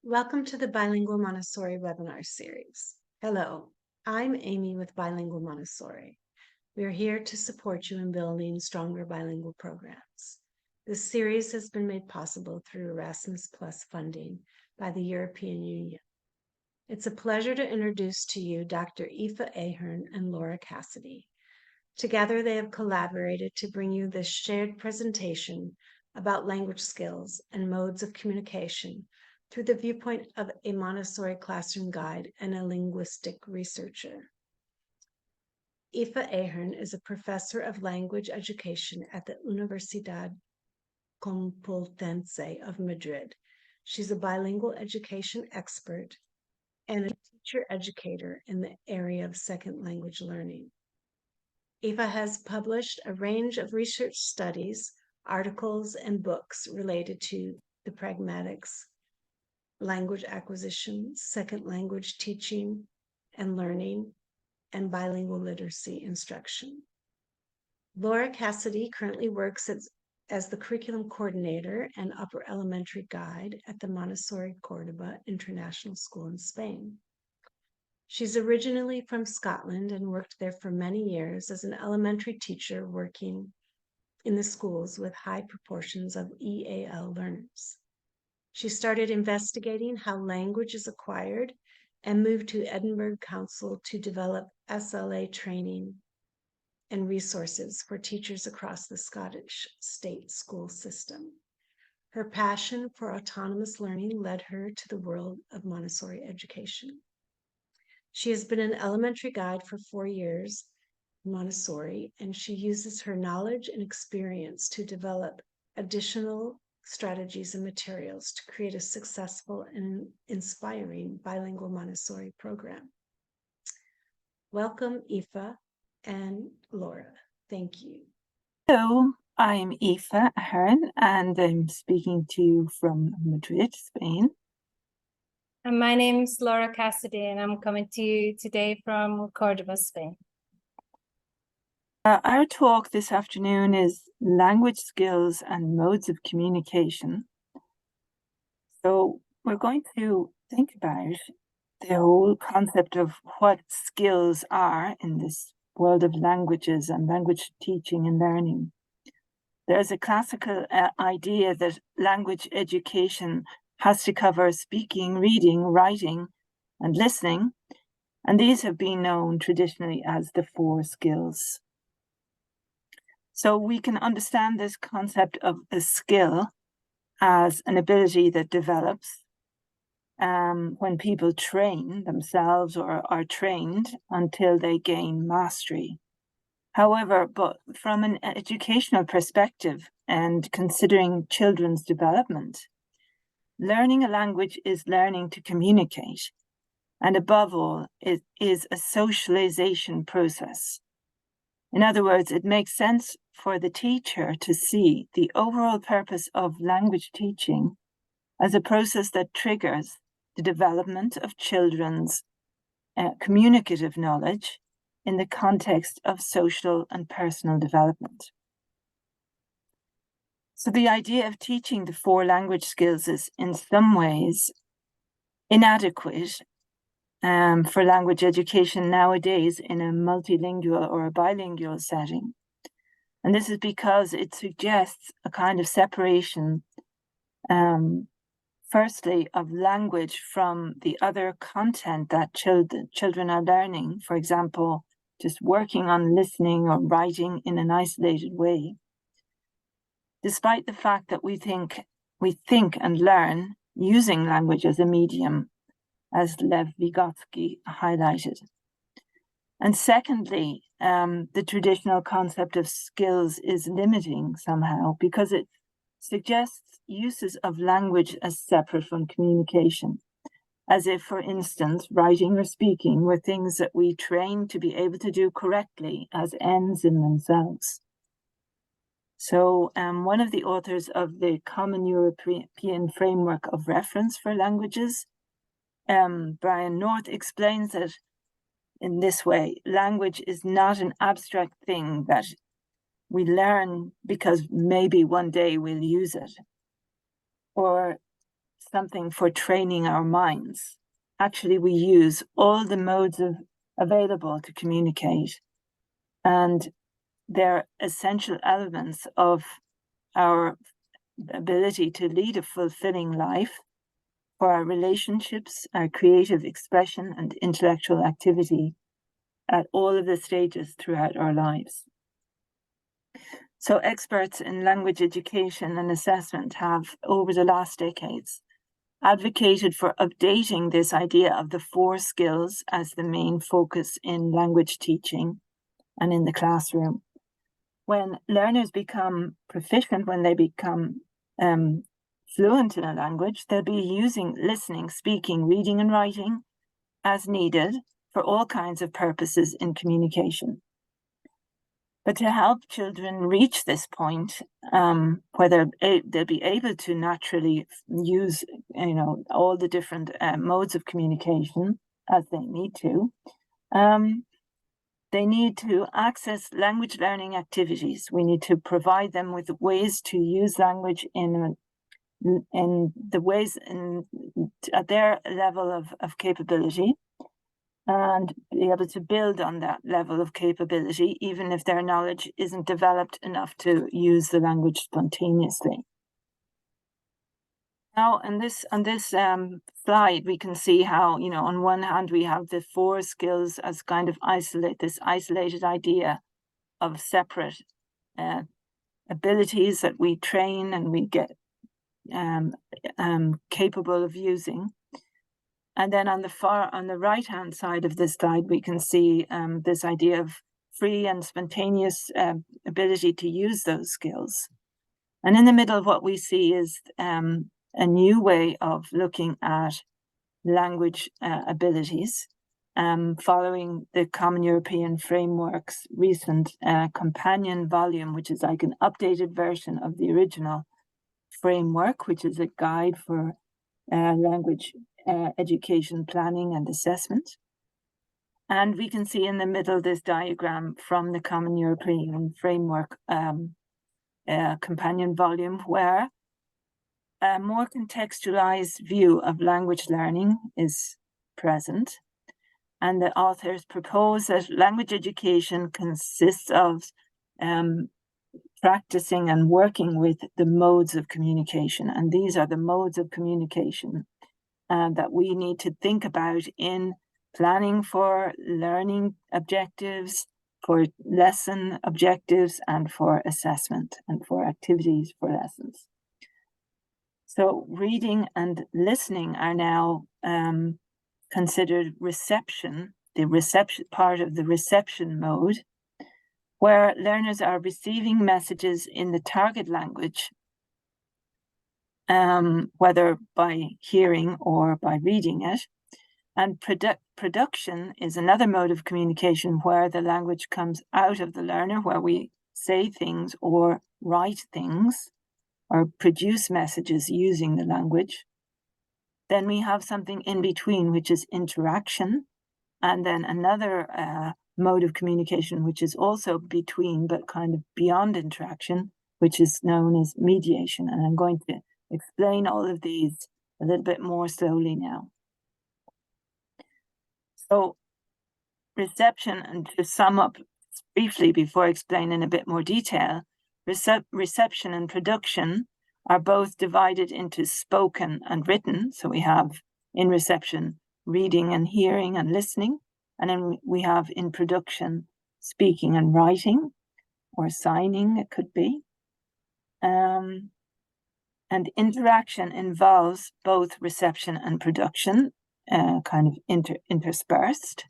Welcome to the Bilingual Montessori webinar series. Hello, I'm Amy with Bilingual Montessori. We are here to support you in building stronger bilingual programs. This series has been made possible through Erasmus Plus funding by the European Union. It's a pleasure to introduce to you Dr. Aoife Ahern and Laura Cassidy. Together, they have collaborated to bring you this shared presentation about language skills and modes of communication through the viewpoint of a Montessori classroom guide and a linguistic researcher. Aoife Ahern is a professor of language education at the Universidad Complutense of Madrid. She's a bilingual education expert and a teacher educator in the area of second language learning. Aoife has published a range of research studies, articles, and books related to the pragmatics, language acquisition, second language teaching and learning, and bilingual literacy instruction. Laura Cassidy currently works as the curriculum coordinator and upper elementary guide at the Montessori Cordoba International School in Spain. She's originally from Scotland and worked there for many years as an elementary teacher working in the schools with high proportions of EAL learners. She started investigating how language is acquired and moved to Edinburgh Council to develop SLA training and resources for teachers across the Scottish state school system. Her passion for autonomous learning led her to the world of Montessori education. She has been an elementary guide for 4 years in Montessori, and she uses her knowledge and experience to develop additional strategies and materials to create a successful and inspiring bilingual Montessori program. Welcome, Aoife and Laura. Thank you. Hello, I'm Aoife Ahern, and I'm speaking to you from Madrid, Spain. And my name's Laura Cassidy, and I'm coming to you today from Cordoba, Spain. Our talk this afternoon is language skills and modes of communication. So we're going to think about the whole concept of what skills are in this world of languages and language teaching and learning. There's a classical idea that language education has to cover speaking, reading, writing, and listening, and these have been known traditionally as the 4 skills. So we can understand this concept of a skill as an ability that develops when people train themselves or are trained until they gain mastery. However, but from an educational perspective and considering children's development, learning a language is learning to communicate, and above all, it is a socialization process. In other words, it makes sense for the teacher to see the overall purpose of language teaching as a process that triggers the development of children's communicative knowledge in the context of social and personal development. So the idea of teaching the 4 language skills is in some ways inadequate for language education nowadays in a multilingual or a bilingual setting. And this is because it suggests a kind of separation, firstly, of language from the other content that children are learning, for example, just working on listening or writing in an isolated way. Despite the fact that we think and learn using language as a medium, as Lev Vygotsky highlighted. And secondly, the traditional concept of skills is limiting somehow because it suggests uses of language as separate from communication, as if, for instance, writing or speaking were things that we train to be able to do correctly as ends in themselves. So one of the authors of the Common European Framework of Reference for Languages, Brian North, explains that in this way, language is not an abstract thing that we learn because maybe one day we'll use it, or something for training our minds. Actually, we use all the modes available to communicate, and they're essential elements of our ability to lead a fulfilling life, for our relationships, our creative expression, and intellectual activity at all of the stages throughout our lives. So experts in language education and assessment have, over the last decades, advocated for updating this idea of the 4 skills as the main focus in language teaching and in the classroom. When learners become proficient, when they become fluent in a language, they'll be using listening, speaking, reading, and writing as needed for all kinds of purposes in communication. But to help children reach this point, where they'll be able to naturally use, all the different modes of communication as they need to, they need to access language learning activities. We need to provide them with ways to use language at their level of capability, and be able to build on that level of capability, even if their knowledge isn't developed enough to use the language spontaneously. Now, on this slide, we can see how, on one hand, we have the 4 skills as kind of isolated idea of separate abilities that we train and we get capable of using. And then on the right-hand side of this slide, we can see this idea of free and spontaneous ability to use those skills. And in the middle, what we see is a new way of looking at language abilities, following the Common European Framework's recent companion volume, which is like an updated version of the original framework, which is a guide for language education planning and assessment. And we can see in the middle this diagram from the Common European Framework companion volume, where a more contextualized view of language learning is present. And the authors propose that language education consists of practicing and working with the modes of communication. And these are the modes of communication that we need to think about in planning for learning objectives, for lesson objectives, and for assessment, and for activities for lessons. So reading and listening are now considered reception, the reception part of the reception mode, where learners are receiving messages in the target language, whether by hearing or by reading it. And production is another mode of communication where the language comes out of the learner, where we say things or write things or produce messages using the language. Then we have something in between, which is interaction, and then another mode of communication, which is also between but kind of beyond interaction, which is known as mediation. And I'm going to explain all of these a little bit more slowly now. So reception, and to sum up briefly before explaining a bit more detail, reception and production are both divided into spoken and written. So we have in reception, reading and hearing and listening. And then we have in production, speaking and writing, or signing, it could be. And interaction involves both reception and production, kind of interspersed,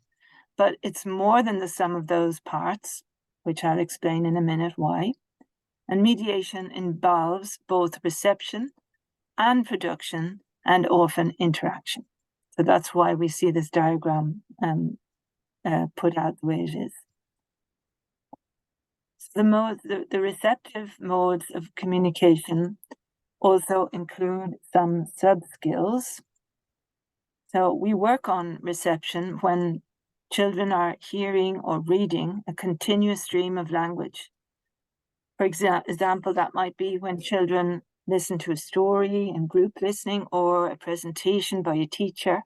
but it's more than the sum of those parts, which I'll explain in a minute why. And mediation involves both reception and production, and often interaction. So that's why we see this diagram put out the way it is. So the receptive modes of communication also include some sub-skills. So we work on reception when children are hearing or reading a continuous stream of language. For example, that might be when children listen to a story in group listening or a presentation by a teacher.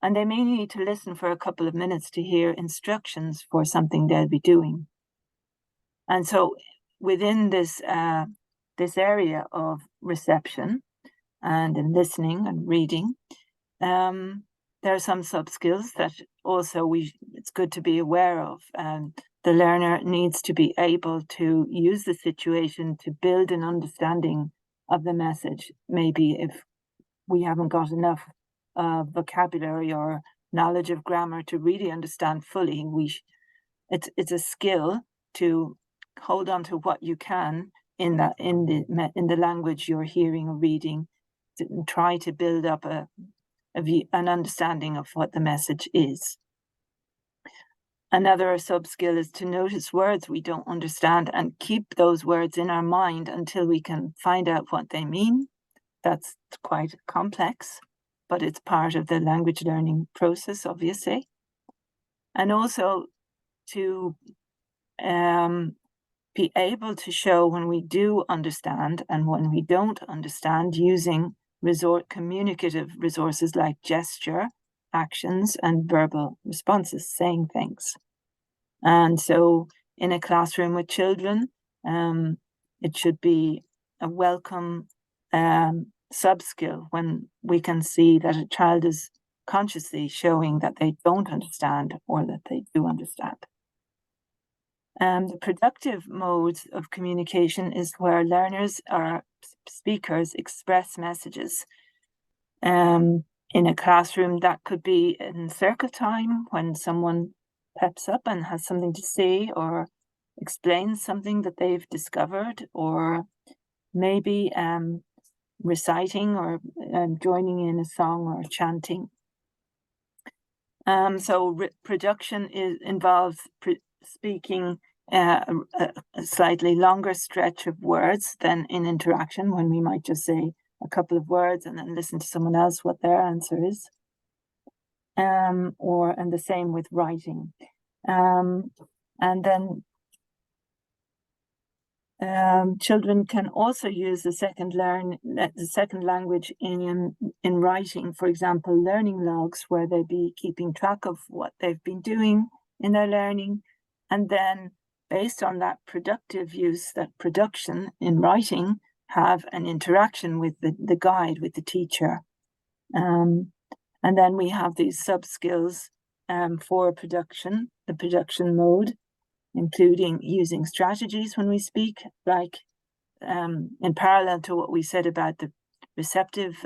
And they may need to listen for a couple of minutes to hear instructions for something they'll be doing. And so within this, this area of reception and in listening and reading, there are some subskills that also it's good to be aware of. The learner needs to be able to use the situation to build an understanding of the message. Maybe if we haven't got enough vocabulary or knowledge of grammar to really understand fully, it's a skill to hold on to what you can in the language you're hearing or reading, to try to build up an understanding of what the message is. Another subskill is to notice words we don't understand and keep those words in our mind until we can find out what they mean. That's quite complex, but it's part of the language learning process, obviously. And also to be able to show when we do understand and when we don't understand, using communicative resources like gesture, actions, and verbal responses, saying things. And so in a classroom with children, it should be a welcome subskill when we can see that a child is consciously showing that they don't understand or that they do understand. The productive modes of communication is where learners or speakers express messages. In a classroom, that could be in circle time when someone peps up and has something to say or explains something that they've discovered, or maybe reciting or joining in a song or chanting. So production involves speaking a slightly longer stretch of words than in interaction, when we might just say a couple of words and then listen to someone else what their answer is. And the same with writing. And then children can also use the second language in writing. For example, learning logs, where they'll be keeping track of what they've been doing in their learning, and then based on that productive use, that production in writing, have an interaction with the guide, with the teacher. And then we have these subskills for production, the production mode, including using strategies when we speak, like in parallel to what we said about the receptive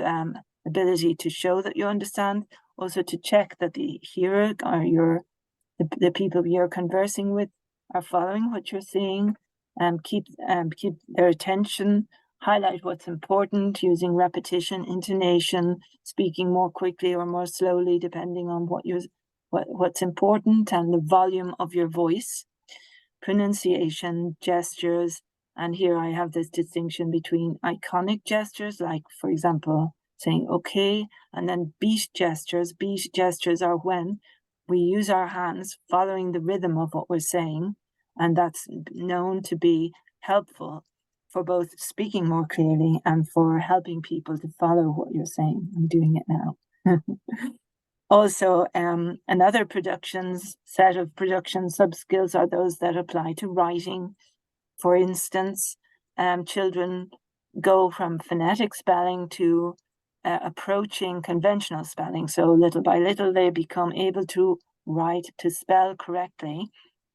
ability to show that you understand, also to check that the hearer or the people you're conversing with are following what you're saying, keep their attention, highlight what's important, using repetition, intonation, speaking more quickly or more slowly, depending on what's important, and the volume of your voice, pronunciation, gestures. And here I have this distinction between iconic gestures, like, for example, saying okay, and then beat gestures. Beat gestures are when we use our hands following the rhythm of what we're saying, and that's known to be helpful for both speaking more clearly and for helping people to follow what you're saying. I'm doing it now. Also, another set of production subskills are those that apply to writing. For instance, children go from phonetic spelling to approaching conventional spelling. So little by little, they become able to write, to spell correctly.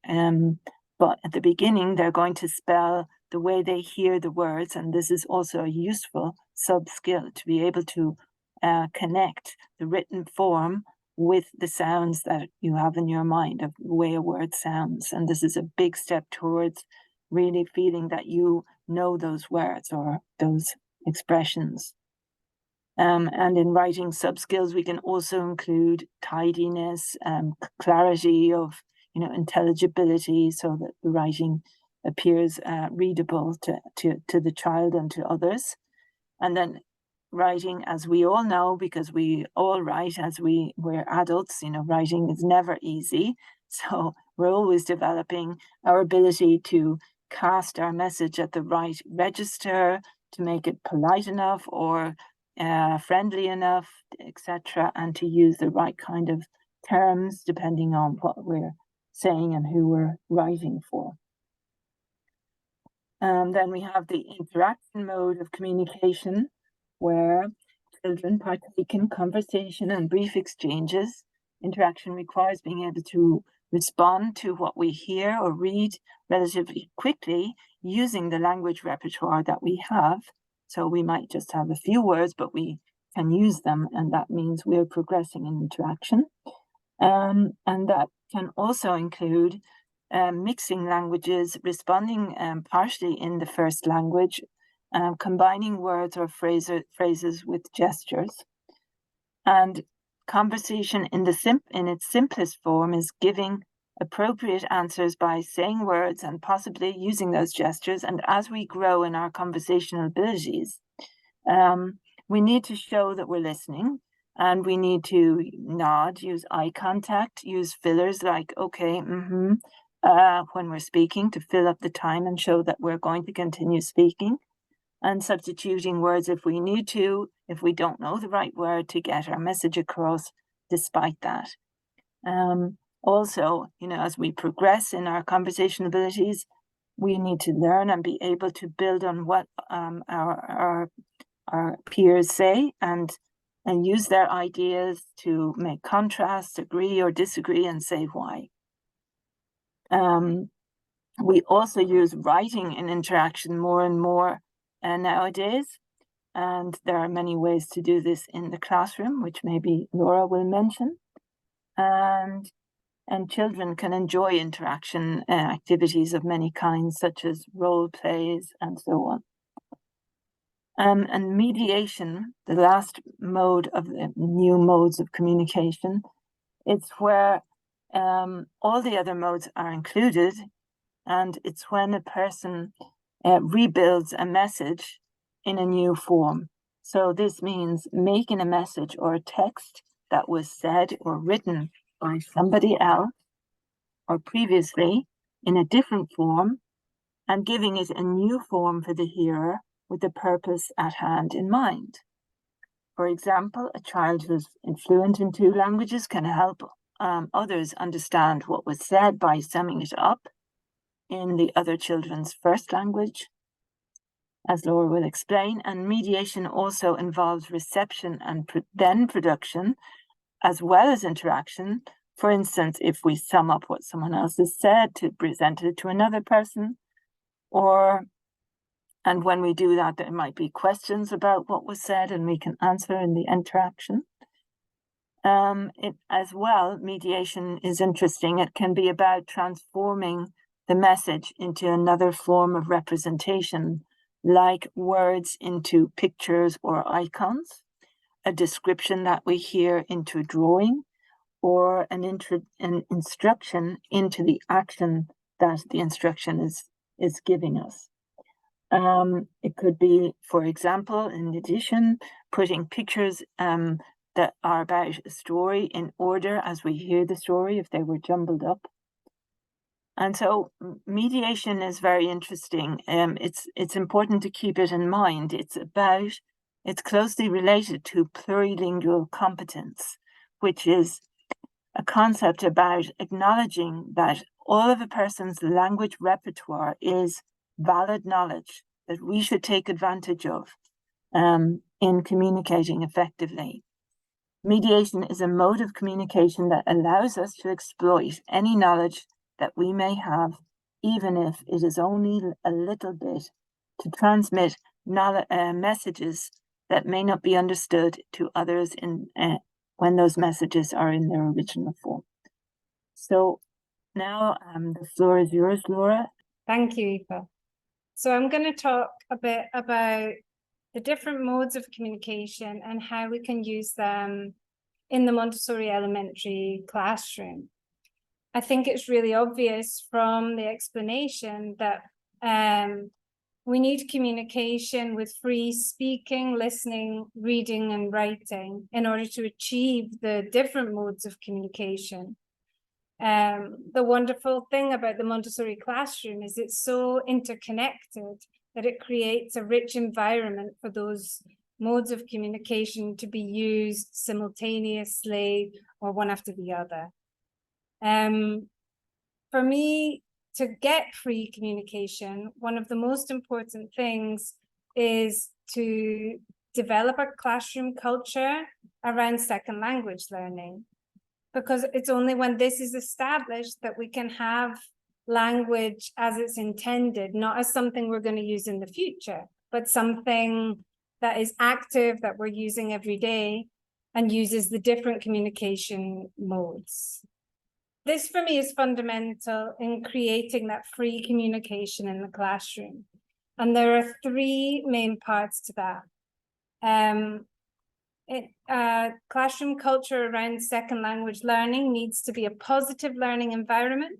But at the beginning, they're going to spell the way they hear the words. And this is also a useful sub-skill, to be able to connect the written form with the sounds that you have in your mind, of the way a word sounds. And this is a big step towards really feeling that you know those words or those expressions. And in writing sub-skills, we can also include tidiness, clarity of, intelligibility, so that the writing appears readable to the child and to others. And then writing, as we all know, because we all write as we're adults, writing is never easy. So we're always developing our ability to cast our message at the right register, to make it polite enough or friendly enough, etc., and to use the right kind of terms depending on what we're saying and who we're writing for. Then we have the interaction mode of communication, where children partake in conversation and brief exchanges. Interaction requires being able to respond to what we hear or read relatively quickly using the language repertoire that we have. So we might just have a few words, but we can use them, and that means we're progressing in interaction. And that can also include mixing languages, responding partially in the first language, combining words or phrases with gestures. And conversation in its simplest form is giving appropriate answers by saying words and possibly using those gestures. And as we grow in our conversational abilities, we need to show that we're listening, and we need to nod, use eye contact, use fillers like okay, when we're speaking to fill up the time and show that we're going to continue speaking, and substituting words if we need to, if we don't know the right word, to get our message across despite that. Also, as we progress in our conversation abilities, we need to learn and be able to build on what our peers say and use their ideas to make contrasts, agree or disagree, and say why. We also use writing in interaction more and more nowadays, and there are many ways to do this in the classroom, which maybe Laura will mention. And children can enjoy interaction activities of many kinds, such as role plays and so on. And mediation, the last mode of the new modes of communication, it's where all the other modes are included, and it's when a person rebuilds a message in a new form. So this means making a message or a text that was said or written by somebody else or previously in a different form, and giving it a new form for the hearer with the purpose at hand in mind. For example, a child who's fluent in 2 languages can help others understand what was said by summing it up in the other children's first language, as Laura will explain. And mediation also involves reception and then production, as well as interaction. For instance, if we sum up what someone else has said to present it to another person, and when we do that, there might be questions about what was said and we can answer in the interaction. As well, mediation is interesting. It can be about transforming the message into another form of representation, like words into pictures or icons, a description that we hear into a drawing, or an instruction into the action that the instruction is giving us. It could be, for example, in addition, putting pictures that are about a story in order as we hear the story if they were jumbled up. And so mediation is very interesting. It's important to keep it in mind. It's closely related to plurilingual competence, which is a concept about acknowledging that all of a person's language repertoire is valid knowledge that we should take advantage of in communicating effectively. Mediation is a mode of communication that allows us to exploit any knowledge that we may have, even if it is only a little bit, to transmit messages that may not be understood to others when those messages are in their original form. So now the floor is yours, Laura. Thank you, Aoife. So I'm going to talk a bit about the different modes of communication and how we can use them in the Montessori elementary classroom. I think it's really obvious from the explanation that we need communication with free speaking, listening, reading, and writing in order to achieve the different modes of communication. The wonderful thing about the Montessori classroom is it's so interconnected that it creates a rich environment for those modes of communication to be used simultaneously or one after the other. For me, to get free communication, one of the most important things is to develop a classroom culture around second language learning, because it's only when this is established that we can have language as it's intended, not as something we're going to use in the future, but something that is active, that we're using every day and uses the different communication modes. This for me is fundamental in creating that free communication in the classroom. And there are three main parts to that. Classroom culture around second language learning needs to be a positive learning environment.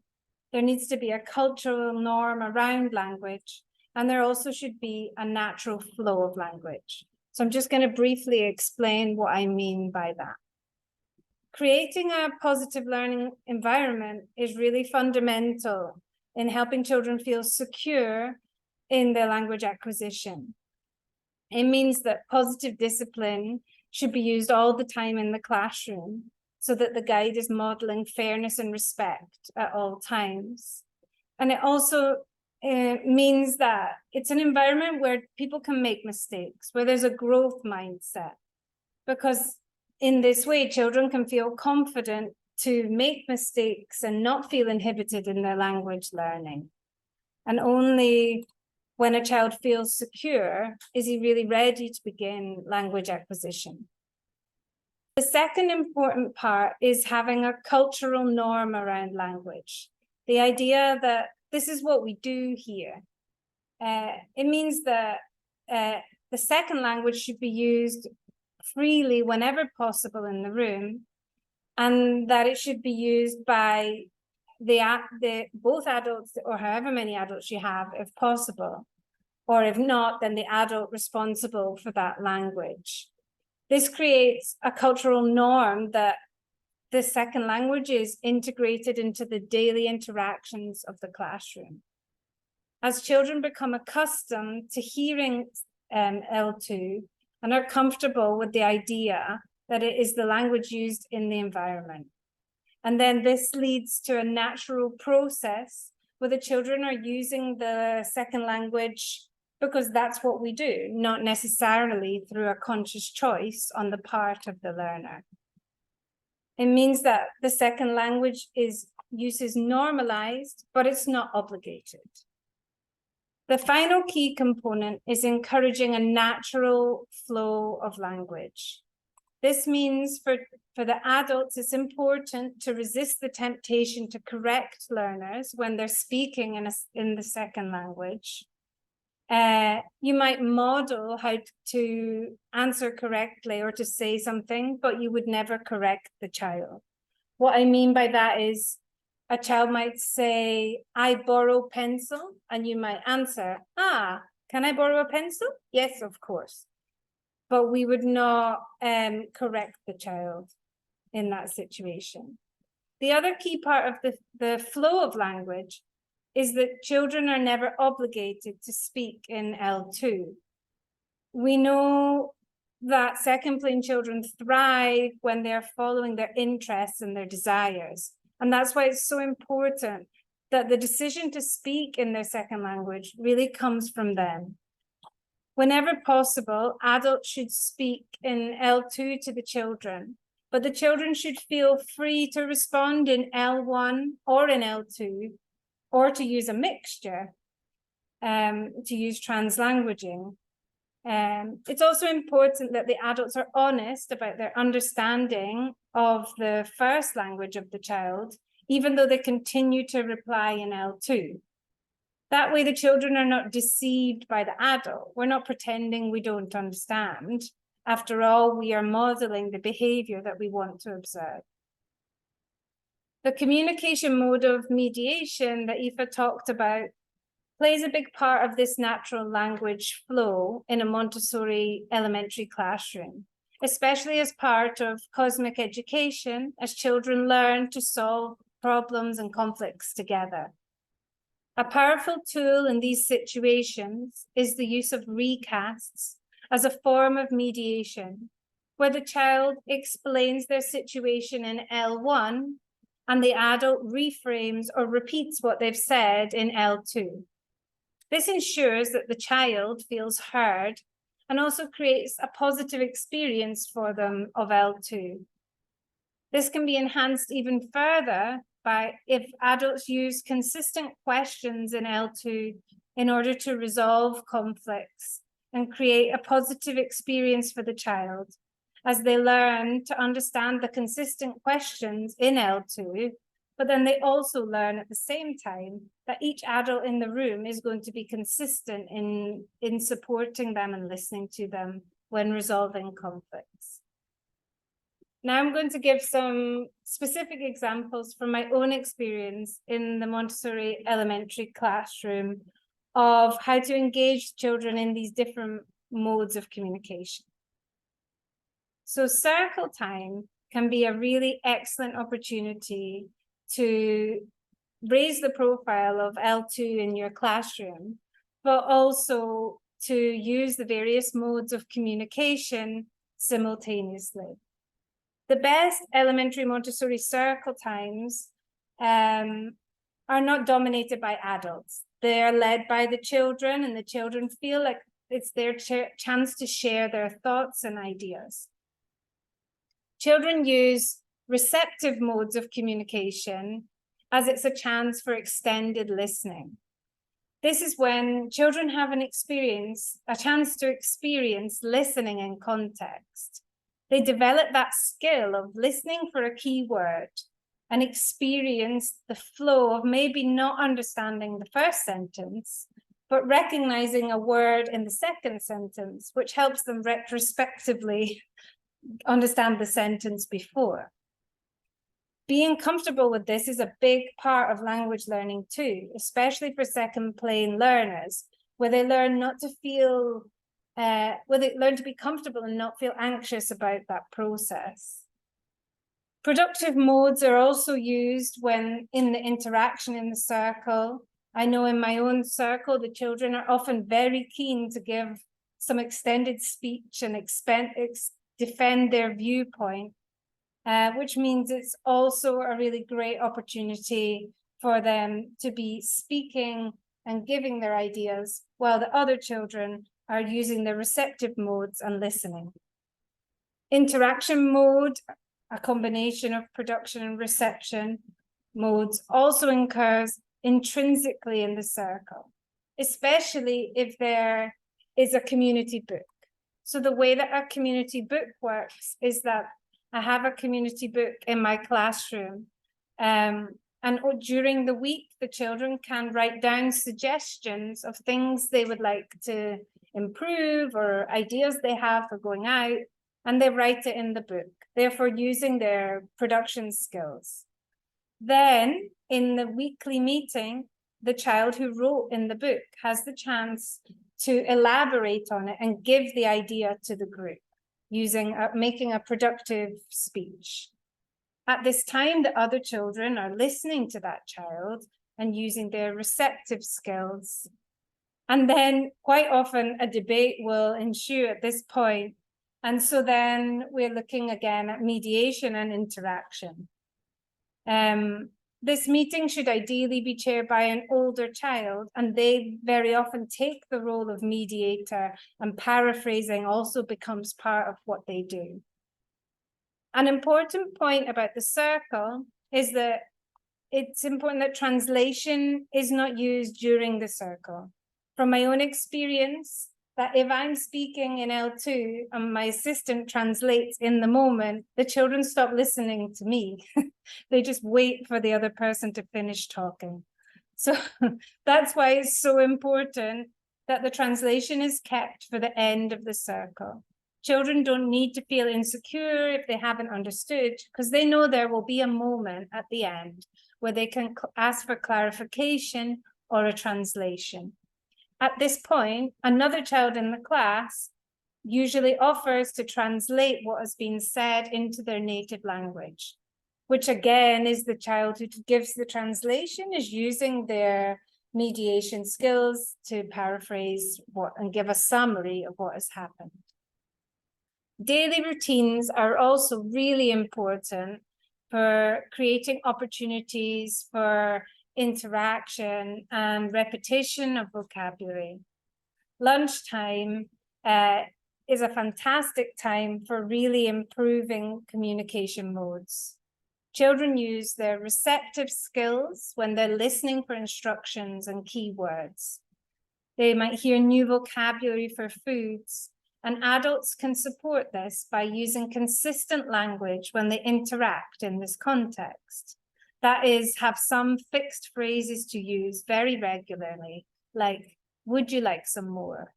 There needs to be a cultural norm around language, and there also should be a natural flow of language. So I'm just going to briefly explain what I mean by that. Creating a positive learning environment is really fundamental in helping children feel secure in their language acquisition. It means that positive discipline should be used all the time in the classroom so that the guide is modeling fairness and respect at all times. And it also means that it's an environment where people can make mistakes, where there's a growth mindset, because in this way, children can feel confident to make mistakes and not feel inhibited in their language learning. And only when a child feels secure is he really ready to begin language acquisition. The second important part is having a cultural norm around language. The idea that this is what we do here. It means that the second language should be used freely whenever possible in the room, and that it should be used by both adults, or however many adults you have, if possible, or if not, then the adult responsible for that language. This creates a cultural norm that the second language is integrated into the daily interactions of the classroom. As children become accustomed to hearing L2 and are comfortable with the idea that it is the language used in the environment. And then this leads to a natural process where the children are using the second language because that's what we do, not necessarily through a conscious choice on the part of the learner. It means that the second language use is normalized, but it's not obligated. The final key component is encouraging a natural flow of language. This means for the adults, it's important to resist the temptation to correct learners when they're speaking in the second language. You might model how to answer correctly or to say something, but you would never correct the child. What I mean by that is a child might say, I borrow pencil, and you might answer, can I borrow a pencil? Yes, of course. But we would not correct the child in that situation. The other key part of the flow of language is that children are never obligated to speak in L2. We know that second plane children thrive when they're following their interests and their desires. And that's why it's so important that the decision to speak in their second language really comes from them. Whenever possible, adults should speak in L2 to the children, but the children should feel free to respond in L1 or in L2, or to use a mixture, to use translanguaging. It's also important that the adults are honest about their understanding of the first language of the child, even though they continue to reply in L2. That way the children are not deceived by the adult. We're not pretending we don't understand. After all, we are modeling the behavior that we want to observe. The communication mode of mediation that Aoife talked about plays a big part of this natural language flow in a Montessori elementary classroom, especially as part of cosmic education, as children learn to solve problems and conflicts together. A powerful tool in these situations is the use of recasts as a form of mediation, where the child explains their situation in L1 and the adult reframes or repeats what they've said in L2. This ensures that the child feels heard and also creates a positive experience for them of L2. This can be enhanced even further by if adults use consistent questions in L2 in order to resolve conflicts and create a positive experience for the child, as they learn to understand the consistent questions in L2, but then they also learn at the same time that each adult in the room is going to be consistent in supporting them and listening to them when resolving conflicts. Now I'm going to give some specific examples from my own experience in the Montessori elementary classroom of how to engage children in these different modes of communication. So circle time can be a really excellent opportunity to raise the profile of L2 in your classroom, but also to use the various modes of communication simultaneously. The best elementary Montessori circle times are not dominated by adults. They are led by the children, and the children feel like it's their chance to share their thoughts and ideas. Children use receptive modes of communication as it's a chance for extended listening. This is when children have a chance to experience listening in context. They develop that skill of listening for a key word and experience the flow of maybe not understanding the first sentence, but recognizing a word in the second sentence, which helps them retrospectively understand the sentence before. Being comfortable with this is a big part of language learning too, especially for second plane learners, where they learn not to feel where they learn to be comfortable and not feel anxious about that process. Productive modes are also used when in the interaction in the circle. I know in my own circle, the children are often very keen to give some extended speech and defend their viewpoint, which means it's also a really great opportunity for them to be speaking and giving their ideas while the other children are using the receptive modes and listening. Interaction mode, a combination of production and reception modes, also occurs intrinsically in the circle, especially if there is a community book. So the way that a community book works is that I have a community book in my classroom, and during the week, the children can write down suggestions of things they would like to improve or ideas they have for going out, and they write it in the book, therefore using their production skills. Then in the weekly meeting, the child who wrote in the book has the chance to elaborate on it and give the idea to the group, making a productive speech. At this time, the other children are listening to that child and using their receptive skills. And then quite often a debate will ensue at this point. And so then we're looking again at mediation and interaction. This meeting should ideally be chaired by an older child, and they very often take the role of mediator, and paraphrasing also becomes part of what they do. An important point about the circle is that it's important that translation is not used during the circle. From my own experience, that if I'm speaking in L2 and my assistant translates in the moment, the children stop listening to me. They just wait for the other person to finish talking. So that's why it's so important that the translation is kept for the end of the circle. Children don't need to feel insecure if they haven't understood, because they know there will be a moment at the end where they can ask for clarification or a translation. At this point, another child in the class usually offers to translate what has been said into their native language, which again is the child who gives the translation is using their mediation skills, to paraphrase and give a summary of what has happened. Daily routines are also really important for creating opportunities for interaction and repetition of vocabulary. Lunchtime is a fantastic time for really improving communication modes. Children use their receptive skills when they're listening for instructions and keywords. They might hear new vocabulary for foods, and adults can support this by using consistent language when they interact in this context. That is, have some fixed phrases to use very regularly, like, would you like some more?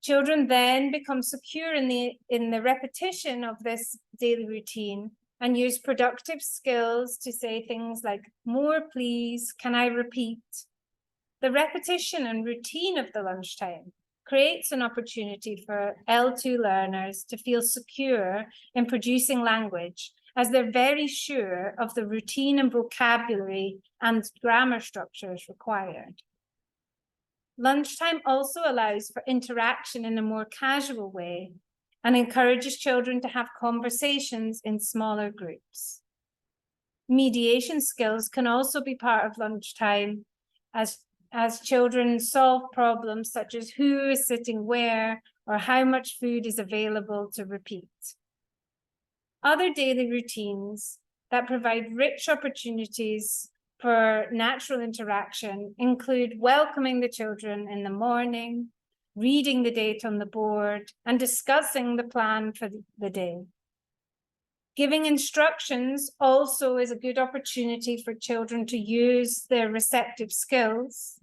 Children then become secure in the repetition of this daily routine and use productive skills to say things like, more please, can I repeat? The repetition and routine of the lunchtime creates an opportunity for L2 learners to feel secure in producing language, as they're very sure of the routine and vocabulary and grammar structures required. Lunchtime also allows for interaction in a more casual way and encourages children to have conversations in smaller groups. Mediation skills can also be part of lunchtime as children solve problems such as who is sitting where or how much food is available to repeat. Other daily routines that provide rich opportunities for natural interaction include welcoming the children in the morning, reading the date on the board, and discussing the plan for the day. Giving instructions also is a good opportunity for children to use their receptive skills.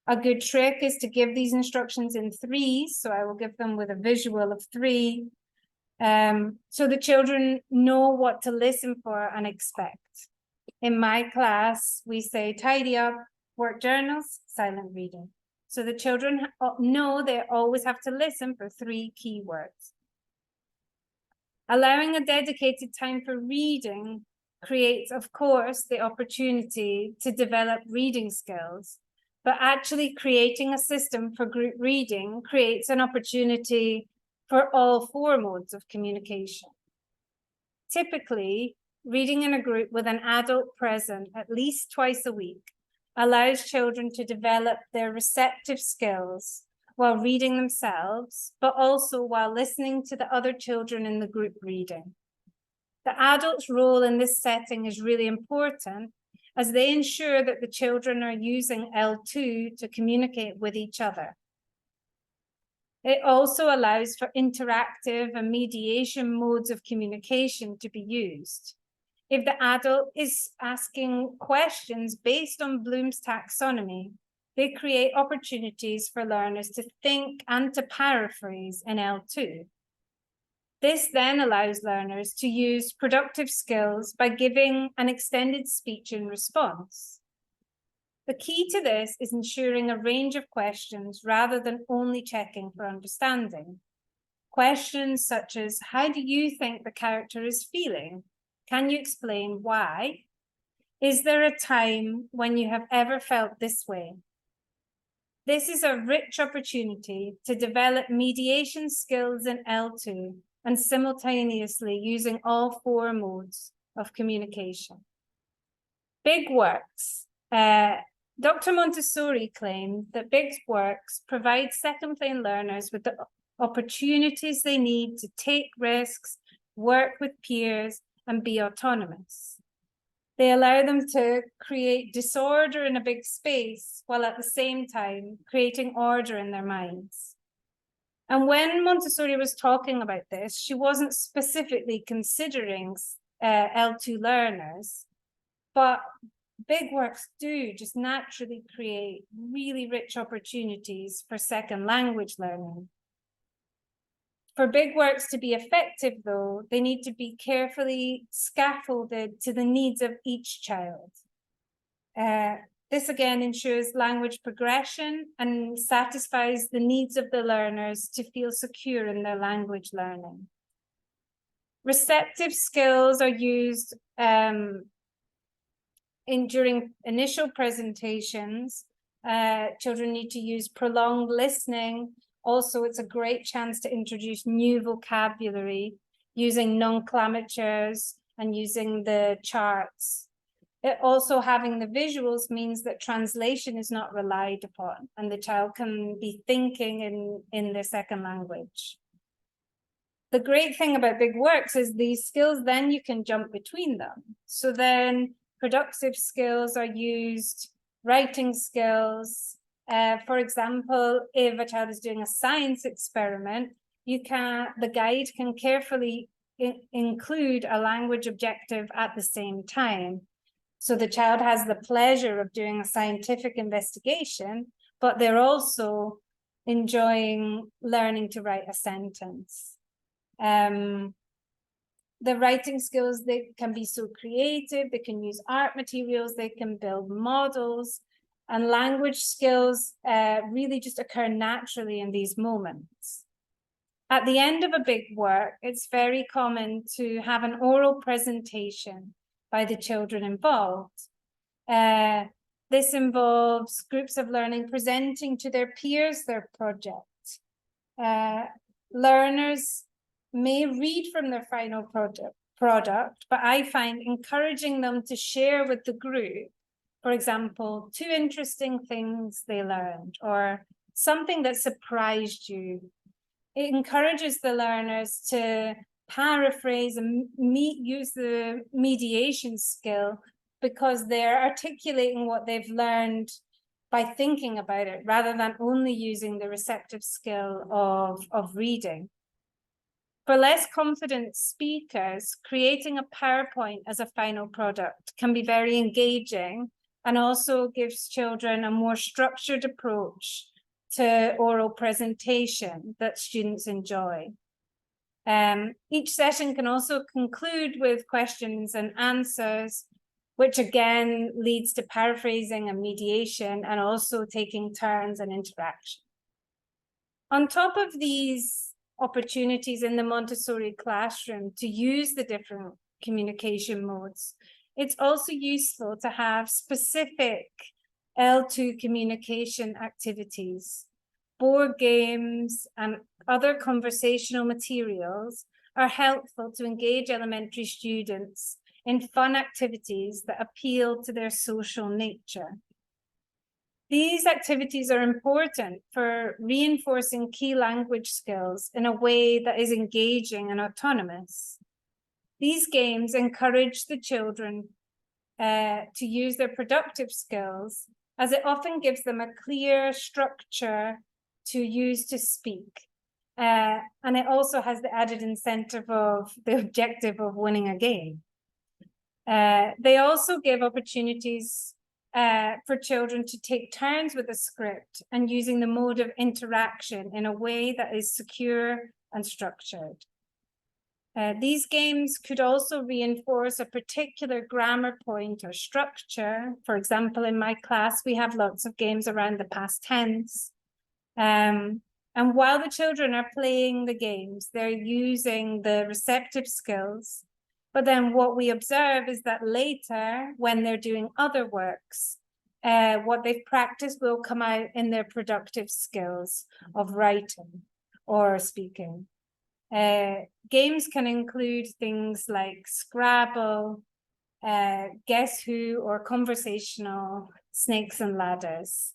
A good trick is to give these instructions in threes, so I will give them with a visual of 3, so the children know what to listen for and expect. In my class, we say tidy up, work journals, silent reading. So the children know they always have to listen for 3 keywords. Allowing a dedicated time for reading creates, of course, the opportunity to develop reading skills, but actually creating a system for group reading creates an opportunity for all 4 modes of communication. Typically, reading in a group with an adult present at least twice a week allows children to develop their receptive skills while reading themselves, but also while listening to the other children in the group reading. The adult's role in this setting is really important, as they ensure that the children are using L2 to communicate with each other. It also allows for interactive and mediation modes of communication to be used. If the adult is asking questions based on Bloom's taxonomy, they create opportunities for learners to think and to paraphrase in L2. This then allows learners to use productive skills by giving an extended speech in response. The key to this is ensuring a range of questions rather than only checking for understanding. Questions such as, how do you think the character is feeling? Can you explain why? Is there a time when you have ever felt this way? This is a rich opportunity to develop mediation skills in L2 and simultaneously using all 4 modes of communication. Big works. Dr. Montessori claimed that big works provide second plane learners with the opportunities they need to take risks, work with peers, and be autonomous. They allow them to create disorder in a big space while at the same time creating order in their minds. And when Montessori was talking about this, she wasn't specifically considering L2 learners, but big works do just naturally create really rich opportunities for second language learning. For big works to be effective, though, they need to be carefully scaffolded to the needs of each child. This again ensures language progression and satisfies the needs of the learners to feel secure in their language learning. Receptive skills are used during initial presentations, children need to use prolonged listening. Also, it's a great chance to introduce new vocabulary using nomenclatures and using the charts. Also having the visuals means that translation is not relied upon and the child can be thinking in their second language. The great thing about big works is these skills, then you can jump between them. So then productive skills are used, writing skills. For example, if a child is doing a science experiment, the guide can carefully include a language objective at the same time. So the child has the pleasure of doing a scientific investigation, but they're also enjoying learning to write a sentence. The writing skills, they can be so creative, they can use art materials, they can build models, and language skills really just occur naturally in these moments. At the end of a big work, it's very common to have an oral presentation by the children involved. This involves groups of learning presenting to their peers their project. Learners may read from their final product, but I find encouraging them to share with the group, for example, 2 interesting things they learned or something that surprised you. It encourages the learners to paraphrase and use the mediation skill because they're articulating what they've learned by thinking about it rather than only using the receptive skill of reading. For less confident speakers, creating a PowerPoint as a final product can be very engaging and also gives children a more structured approach to oral presentation that students enjoy. Each session can also conclude with questions and answers, which again leads to paraphrasing and mediation and also taking turns and interaction. On top of these opportunities in the Montessori classroom to use the different communication modes, it's also useful to have specific L2 communication activities. Board games and other conversational materials are helpful to engage elementary students in fun activities that appeal to their social nature. These activities are important for reinforcing key language skills in a way that is engaging and autonomous. These games encourage the children to use their productive skills, as it often gives them a clear structure to use to speak. And it also has the added incentive of the objective of winning a game. They also give opportunities for children to take turns with the script and using the mode of interaction in a way that is secure and structured. These games could also reinforce a particular grammar point or structure. For example, in my class, we have lots of games around the past tense. And while the children are playing the games, they're using the receptive skills. But then what we observe is that later, when they're doing other works, what they've practiced will come out in their productive skills of writing or speaking. Games can include things like Scrabble, Guess Who, or conversational snakes and ladders.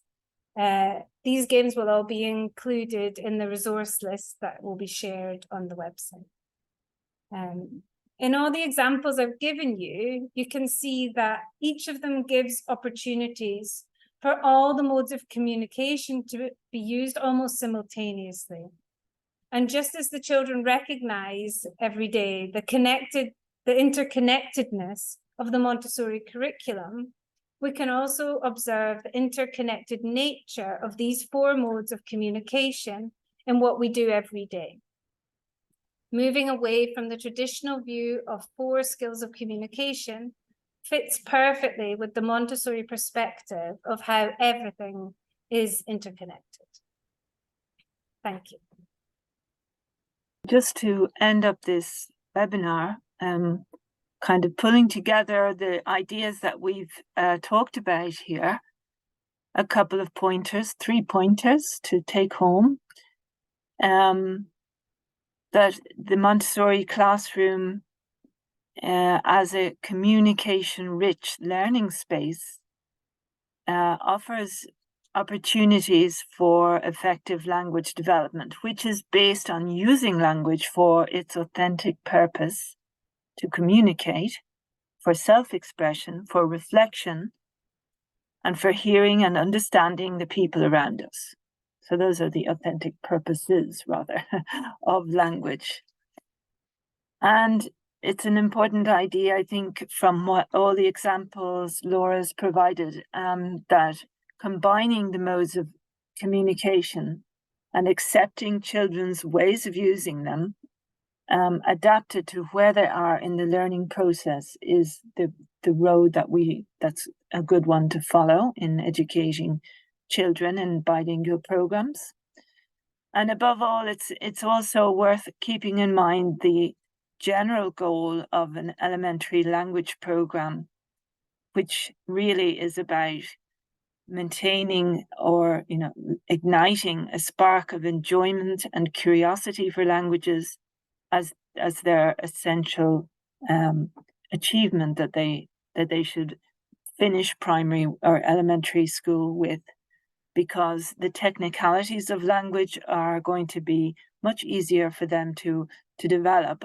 These games will all be included in the resource list that will be shared on the website. In all the examples I've given you, you can see that each of them gives opportunities for all the modes of communication to be used almost simultaneously. And just as the children recognize every day the interconnectedness of the Montessori curriculum, we can also observe the interconnected nature of these 4 modes of communication in what we do every day. Moving away from the traditional view of 4 skills of communication fits perfectly with the Montessori perspective of how everything is interconnected. Thank you. Just to end up this webinar, kind of pulling together the ideas that we've talked about here, a couple of pointers, 3 pointers to take home. That the Montessori classroom as a communication-rich learning space offers opportunities for effective language development, which is based on using language for its authentic purpose to communicate, for self-expression, for reflection, and for hearing and understanding the people around us. So those are the authentic purposes, rather, of language. And it's an important idea, I think, from what all the examples Laura's provided, that combining the modes of communication and accepting children's ways of using them, adapted to where they are in the learning process, is the road that's a good one to follow in educating children in bilingual programs. And above all, it's also worth keeping in mind the general goal of an elementary language program, which really is about maintaining or igniting a spark of enjoyment and curiosity for languages as their essential achievement that they should finish primary or elementary school with, because the technicalities of language are going to be much easier for them to develop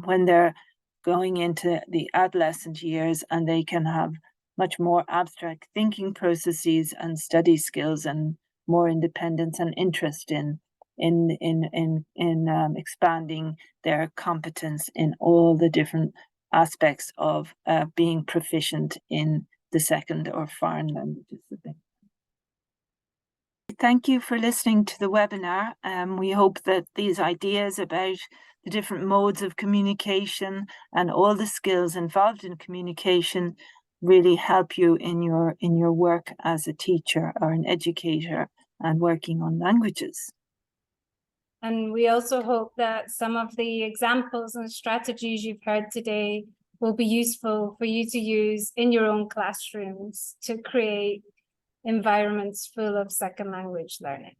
when they're going into the adolescent years, and they can have much more abstract thinking processes and study skills and more independence and interest in expanding their competence in all the different aspects of being proficient in the second or foreign languages. Thank you for listening to the webinar. We hope that these ideas about the different modes of communication and all the skills involved in communication really help you in your work as a teacher or an educator and working on languages. And we also hope that some of the examples and strategies you've heard today will be useful for you to use in your own classrooms to create environments full of second language learning.